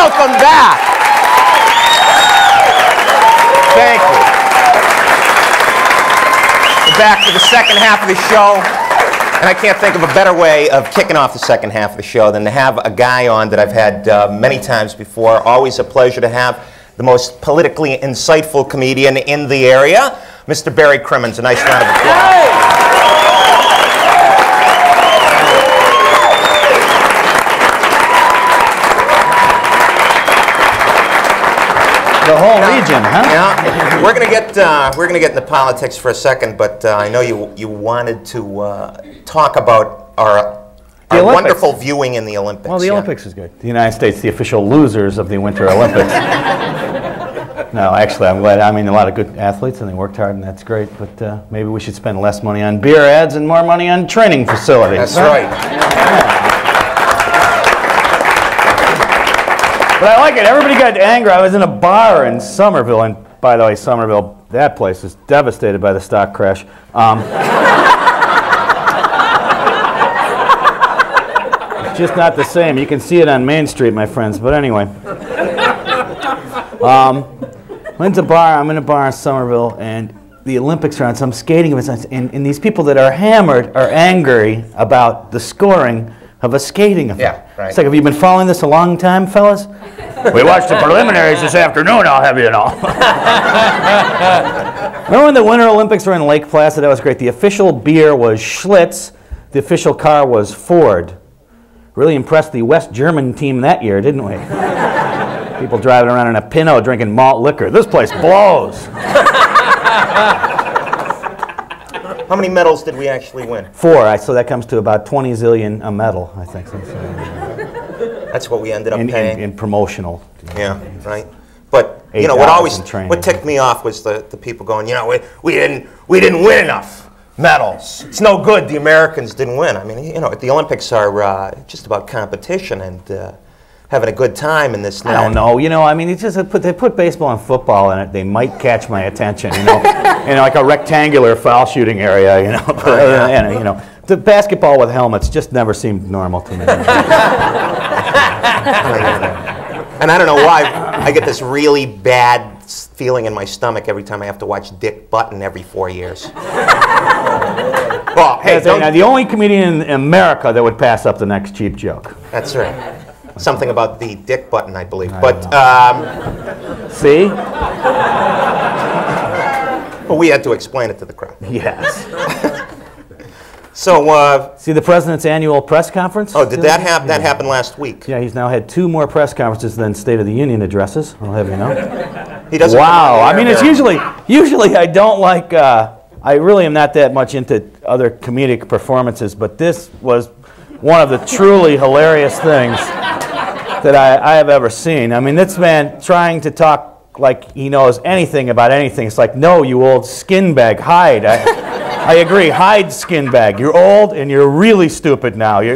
welcome back. Thank you. We're back for the second half of the show. And I can't think of a better way of kicking off the second half of the show than to have a guy on that I've had many times before. Always a pleasure to have the most politically insightful comedian in the area, Mr. Barry Crimmins. A nice round of applause. The whole region, huh? Yeah, we're gonna get into politics for a second, but I know you wanted to talk about our wonderful viewing in the Olympics. Well, the Olympics is good. The United States, the official losers of the Winter Olympics. No, actually, I'm glad. I mean, a lot of good athletes, and they worked hard, and that's great. But maybe we should spend less money on beer ads and more money on training facilities. That's right. Yeah. But I like it. Everybody got angry. I was in a bar in Somerville, and by the way, Somerville, that place is devastated by the stock crash. It's just not the same. You can see it on Main Street, my friends. But anyway, I'm in a bar in Somerville, and the Olympics are on some skating events, and these people that are hammered are angry about the scoring of a skating event. Yeah, right. It's like, have you been following this a long time, fellas? We watched the preliminaries this afternoon, I'll have you know. Remember when the Winter Olympics were in Lake Placid? That was great. The official beer was Schlitz. The official car was Ford. Really impressed the West German team that year, didn't we? People driving around in a Pinot drinking malt liquor. This place blows. How many medals did we actually win? 4, so that comes to about 20 zillion a medal, I think. That's what we ended up paying. In promotional. Yeah, right. But you know what ticked me off was the people going, you know, we didn't win enough medals. It's no good the Americans didn't win. I mean, you know, the Olympics are just about competition and having a good time in this. I don't know. You know, I mean, it's just they put baseball and football in it. They might catch my attention. You know, in like a rectangular foul shooting area. You know, and, you know, the basketball with helmets just never seemed normal to me. And I don't know why I get this really bad feeling in my stomach every time I have to watch Dick Button every 4 years. Well, hey, now, the only comedian in America that would pass up the next cheap joke. That's right. Something about the Dick Button, I believe. See? Well, we had to explain it to the crowd. Yes. So, see the president's annual press conference? Oh, did that happen? That happened last week. Yeah, he's now had 2 more press conferences than State of the Union addresses. I'll have you know. He doesn't. Wow. I mean, it's usually I don't like. I really am not that much into other comedic performances, but this was one of the truly hilarious things that I have ever seen. I mean, this man trying to talk like he knows anything about anything. It's like, no, you old skin bag, hide. I agree, hide skin bag. You're old and you're really stupid now. You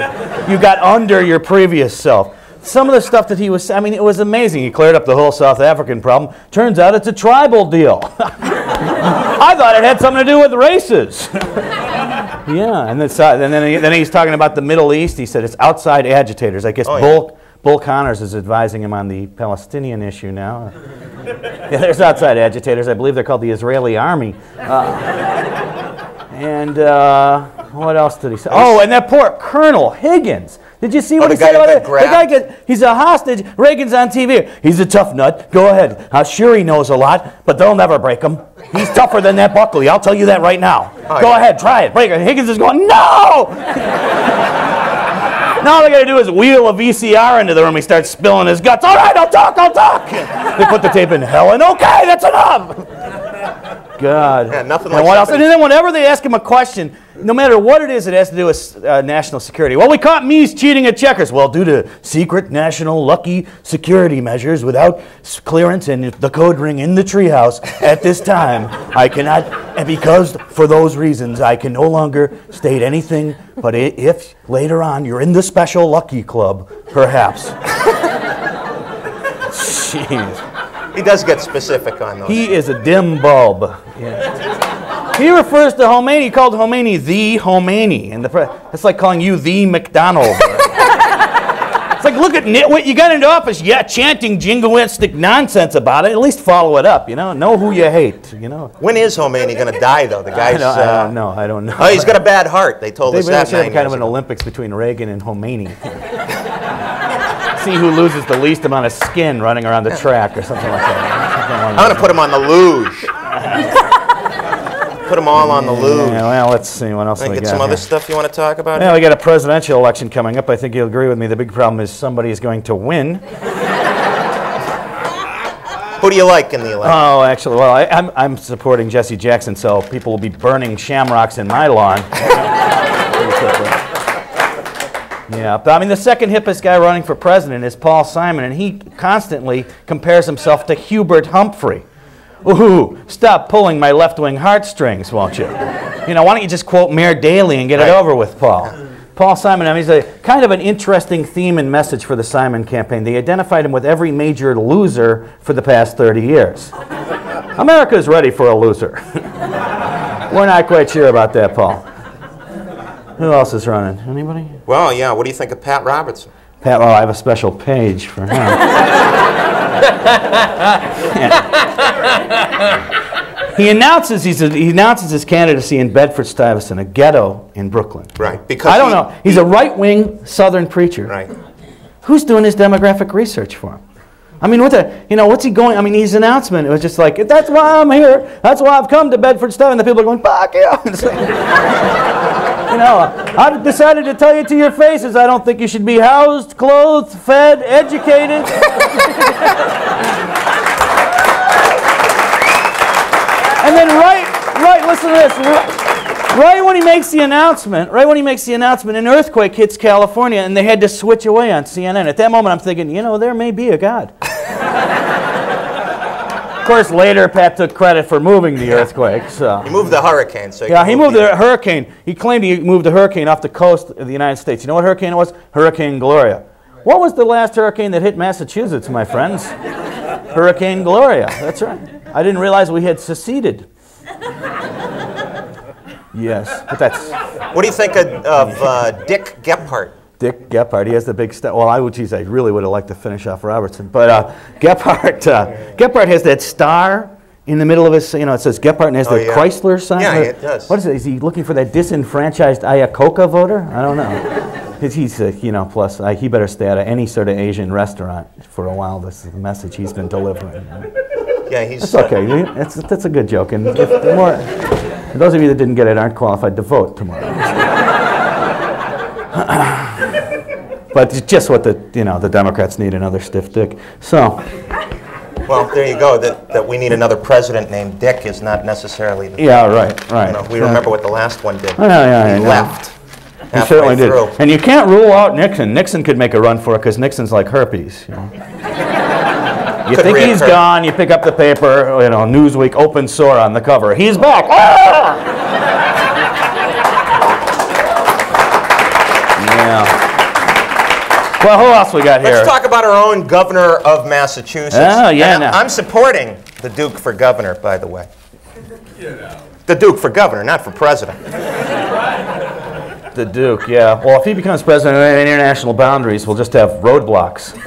got under your previous self. Some of the stuff that he was, I mean, it was amazing. He cleared up the whole South African problem. Turns out it's a tribal deal. I thought it had something to do with races. Yeah, and then he's talking about the Middle East. He said it's outside agitators. I guess Bull Connors is advising him on the Palestinian issue now. Yeah, there's outside agitators. I believe they're called the Israeli army. And what else did he say? Oh, and that poor Colonel Higgins. Did you see what he said about it? The guy he's a hostage. Reagan's on TV. He's a tough nut. Go ahead. I'm sure he knows a lot, but they'll never break him. He's tougher than that Buckley. I'll tell you that right now. Go ahead, try it. Break it. Higgins is going, no! Now all they got to do is wheel a VCR into the room. He starts spilling his guts. All right, I'll talk. They put the tape in. Helen, okay, that's enough. God. Yeah, nothing and like what else? And then whenever they ask him a question, no matter what it is, it has to do with national security. Well, we caught Mies cheating at checkers. Well, due to secret national lucky security measures without clearance and the code ring in the treehouse at this time, I cannot, and because for those reasons, I can no longer state anything, but if later on you're in the special lucky club, perhaps. Jeez. He does get specific on those. He is a dim bulb. Yeah. He refers to Khomeini. He called Khomeini the Khomeini. And it's like calling you the McDonald. It's like, look at nitwit, you got into office, yeah, chanting jingoistic nonsense about it. At least follow it up, you know. Know who you hate, you know. When is Khomeini going to die, though? The guy's... I don't know. Oh, he's got a bad heart. They told us that 9 years ago. Kind of an Olympics between Reagan and Khomeini. See who loses the least amount of skin running around the track or something like that. I'm going to put him on the luge. Put them all on the luge. Yeah, well, let's see what else we got. Get some other stuff you want to talk about? Yeah, we got a presidential election coming up. I think you'll agree with me. The big problem is somebody is going to win. Who do you like in the election? Oh, actually, well, I'm supporting Jesse Jackson, so people will be burning shamrocks in my lawn. Yeah, but I mean, the second hippest guy running for president is Paul Simon, and he constantly compares himself to Hubert Humphrey. Ooh, stop pulling my left-wing heartstrings, won't you? You know, why don't you just quote Mayor Daley and get it over with, Paul? Paul Simon, I mean, he's a kind of an interesting theme and message for the Simon campaign. They identified him with every major loser for the past 30 years. America's ready for a loser. We're not quite sure about that, Paul. Who else is running? Anybody? Well, yeah, what do you think of Pat Robertson? Pat, well, I have a special page for him. He announces his candidacy in Bedford-Stuyvesant, a ghetto in Brooklyn. Right. Because I don't know. He's a right-wing Southern preacher. Right. Who's doing his demographic research for him? I mean, what's he going? I mean, his announcement, it was just like, that's why I'm here. That's why I've come to Bedford-Stuyvesant. And the people are going, fuck you. You know, I've decided to tell you to your faces, I don't think you should be housed, clothed, fed, educated. And then listen to this. Right when he makes the announcement, an earthquake hits California, and they had to switch away on CNN. At that moment, I'm thinking, you know, there may be a God. Of course, later, Pat took credit for moving the earthquake. So. He moved the hurricane. So he moved the hurricane. He claimed he moved the hurricane off the coast of the United States. You know what hurricane it was? Hurricane Gloria. What was the last hurricane that hit Massachusetts, my friends? Hurricane Gloria. That's right. I didn't realize we had seceded. Yes, but that's... What do you think of Dick Gephardt? Dick Gephardt, he has the big star. Well, I really would have liked to finish off Robertson. But Gephardt has that star in the middle of his, you know, it says Gephardt and has the Chrysler sign. Yeah, it does. What is it? Is he looking for that disenfranchised Iacocca voter? I don't know. He's you know, plus he better stay out of any sort of Asian restaurant for a while. This is the message he's been delivering. Yeah, he's... That's okay. That's a good joke. And those of you that didn't get it aren't qualified to vote tomorrow. But it's just what the Democrats need, another stiff dick. So. Well, there you go. That we need another president named Dick is not necessarily. Right. You know, we remember what the last one did. He left. He certainly did. And you can't rule out Nixon. Nixon could make a run for it because Nixon's like herpes. You know? You think he's gone, you pick up the paper, you know, Newsweek, open sore on the cover. He's back. Ah! Yeah. Well, who else we got here? Let's talk about our own governor of Massachusetts. Oh, yeah. I'm supporting the Duke for governor, by the way. The Duke for governor, not for president. The Duke, yeah. Well, if he becomes president of international boundaries, we'll just have roadblocks.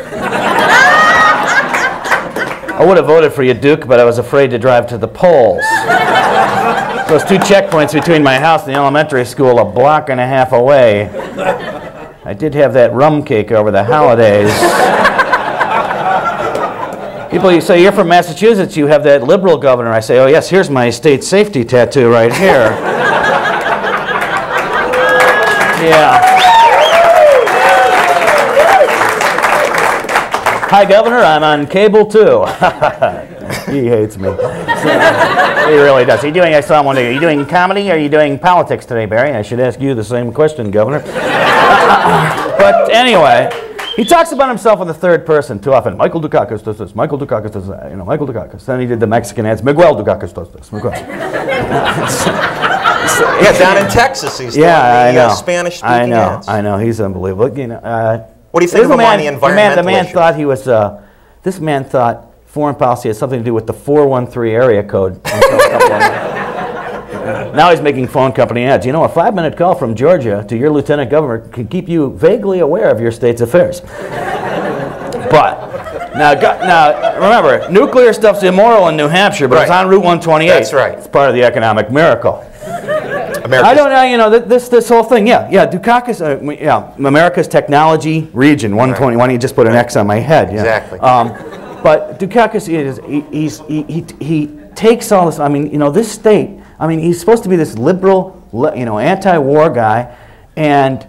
I would have voted for you, Duke, but I was afraid to drive to the polls. Those 2 checkpoints between my house and the elementary school, a block and a half away. I did have that rum cake over the holidays. People, you say, you're from Massachusetts, you have that liberal governor. I say, oh yes, here's my state safety tattoo right here. Yeah. Hi, Governor, I'm on cable too. He hates me. He really does. I saw him one day. Are you doing comedy or are you doing politics today, Barry? I should ask you the same question, Governor. But anyway, he talks about himself in the third person too often. Michael Dukakis does this. Michael Dukakis does that. You know, Michael Dukakis. Then he did the Mexican ads. Miguel Dukakis does this. Miguel. Yeah, down in Texas, he's doing the Spanish-speaking ads. I know. He's unbelievable. You know, what do you think of him on the environmental The man issue? thought he was. This man thought foreign policy had something to do with the 413 area code. Now he's making phone company ads. You know, a 5-minute call from Georgia to your lieutenant governor can keep you vaguely aware of your state's affairs. But now remember, nuclear stuff's immoral in New Hampshire, but it's on Route 128. That's right. It's part of the economic miracle. I don't know, you know, this whole thing, Dukakis, America's technology region, 120, why don't you just put an X on my head? Yeah. Exactly. But Dukakis, he takes all this, I mean, you know, this state, I mean, he's supposed to be this liberal, you know, anti-war guy, and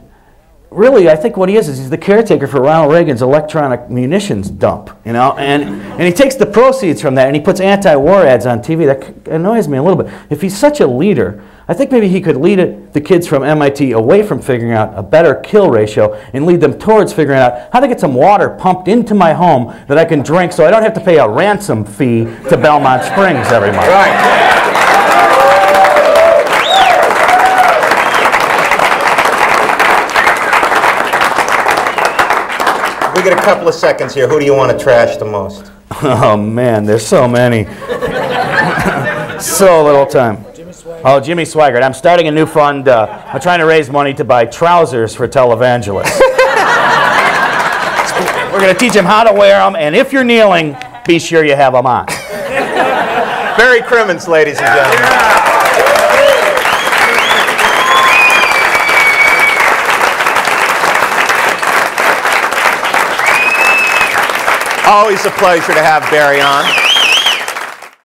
really, I think what he is he's the caretaker for Ronald Reagan's electronic munitions dump, you know, and he takes the proceeds from that and he puts anti-war ads on TV. That annoys me a little bit. If he's such a leader, I think maybe he could lead the kids from MIT away from figuring out a better kill ratio and lead them towards figuring out how to get some water pumped into my home that I can drink so I don't have to pay a ransom fee to Belmont Springs every month. Right. We get a couple of seconds here. Who do you want to trash the most? Oh, man, there's so many. So little time. Oh, Jimmy Swaggart. I'm starting a new fund. I'm trying to raise money to buy trousers for televangelists. We're going to teach him how to wear them, and if you're kneeling, be sure you have them on. Barry Crimmins, ladies and gentlemen. Always a pleasure to have Barry on.